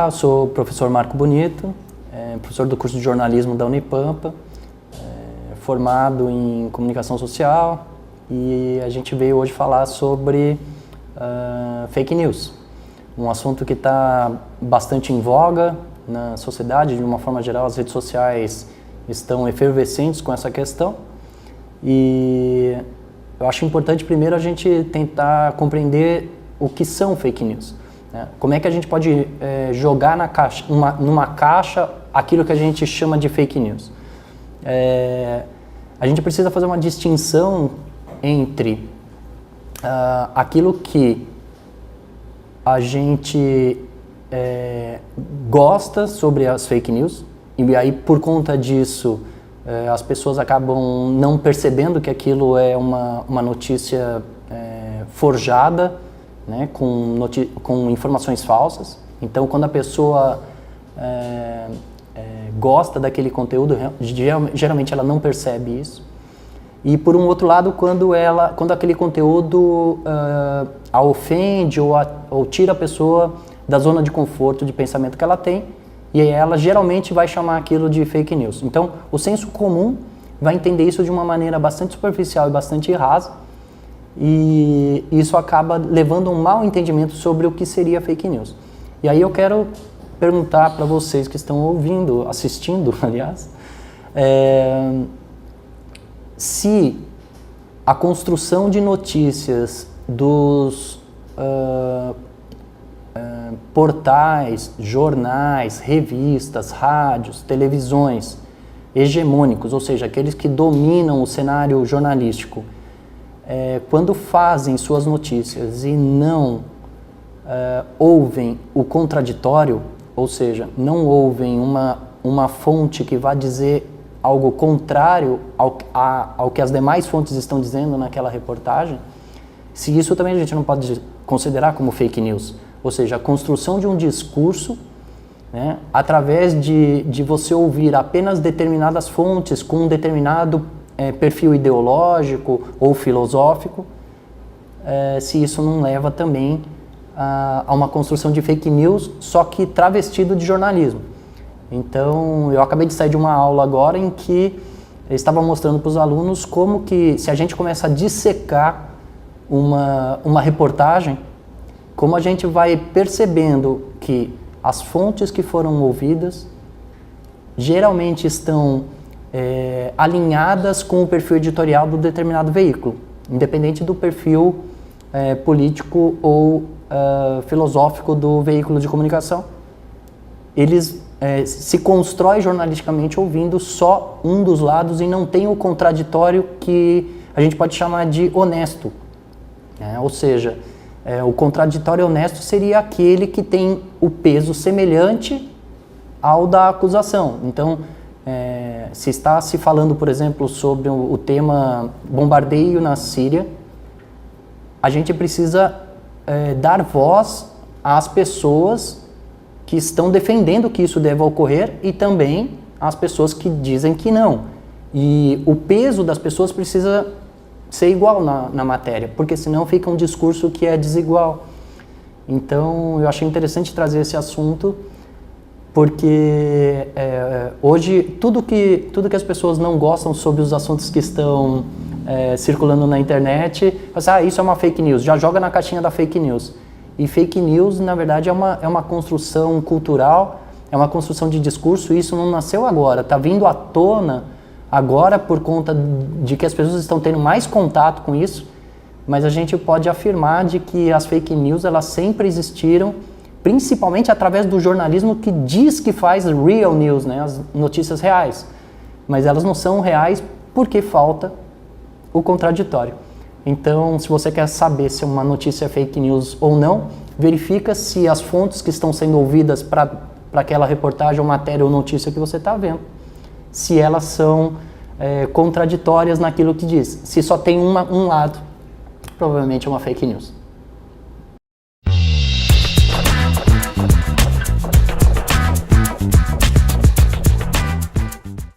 eu sou o professor Marco Bonito, professor do curso de jornalismo da Unipampa, formado em comunicação social, e a gente veio hoje falar sobre fake news, um assunto que está bastante em voga na sociedade. De uma forma geral, as redes sociais estão efervescentes com essa questão, e eu acho importante primeiro a gente tentar compreender o que são fake news. Como é que a gente pode jogar numa caixa aquilo que a gente chama de fake news? A gente precisa fazer uma distinção entre aquilo que a gente gosta sobre as fake news, e aí por conta disso as pessoas acabam não percebendo que aquilo é uma notícia forjada, né, com informações falsas. Então, quando a pessoa gosta daquele conteúdo, geralmente ela não percebe isso. E por um outro lado, quando aquele conteúdo a ofende ou tira a pessoa da zona de conforto de pensamento que ela tem, e aí ela geralmente vai chamar aquilo de fake news. Então, o senso comum vai entender isso de uma maneira bastante superficial e bastante rasa, e isso acaba levando a um mau entendimento sobre o que seria fake news. E aí eu quero perguntar para vocês que estão ouvindo, assistindo, aliás, se a construção de notícias dos portais, jornais, revistas, rádios, televisões hegemônicos, ou seja, aqueles que dominam o cenário jornalístico, quando fazem suas notícias e não ouvem o contraditório, ou seja, não ouvem uma fonte que vá dizer algo contrário ao que as demais fontes estão dizendo naquela reportagem, se isso também a gente não pode considerar como fake news. Ou seja, a construção de um discurso, né, através de você ouvir apenas determinadas fontes com um determinado perfil ideológico ou filosófico, se isso não leva também a uma construção de fake news, só que travestido de jornalismo. Então, eu acabei de sair de uma aula agora em que eu estava mostrando para os alunos como que, se a gente começa a dissecar uma reportagem, como a gente vai percebendo que as fontes que foram ouvidas geralmente estão alinhadas com o perfil editorial do determinado veículo, independente do perfil político ou filosófico do veículo de comunicação. Eles se constrói jornalisticamente ouvindo só um dos lados e não tem o contraditório que a gente pode chamar de honesto. Ou seja, o contraditório honesto seria aquele que tem o peso semelhante ao da acusação. Então, se está se falando, por exemplo, sobre o tema bombardeio na Síria, a gente precisa dar voz às pessoas que estão defendendo que isso deva ocorrer e também às pessoas que dizem que não. E o peso das pessoas precisa ser igual na matéria, porque senão fica um discurso que é desigual. Então, eu achei interessante trazer esse assunto, porque hoje tudo que as pessoas não gostam sobre os assuntos que estão circulando na internet, isso é uma fake news, já joga na caixinha da fake news. E fake news, na verdade, é uma construção cultural, é uma construção de discurso, e isso não nasceu agora, está vindo à tona agora por conta de que as pessoas estão tendo mais contato com isso, mas a gente pode afirmar de que as fake news, elas sempre existiram, principalmente através do jornalismo que diz que faz real news, né, as notícias reais, mas elas não são reais porque falta o contraditório. Então, se você quer saber se uma notícia é fake news ou não, verifica se as fontes que estão sendo ouvidas para aquela reportagem ou matéria ou notícia que você está vendo, se elas são contraditórias naquilo que diz. Se só tem um lado, provavelmente é uma fake news.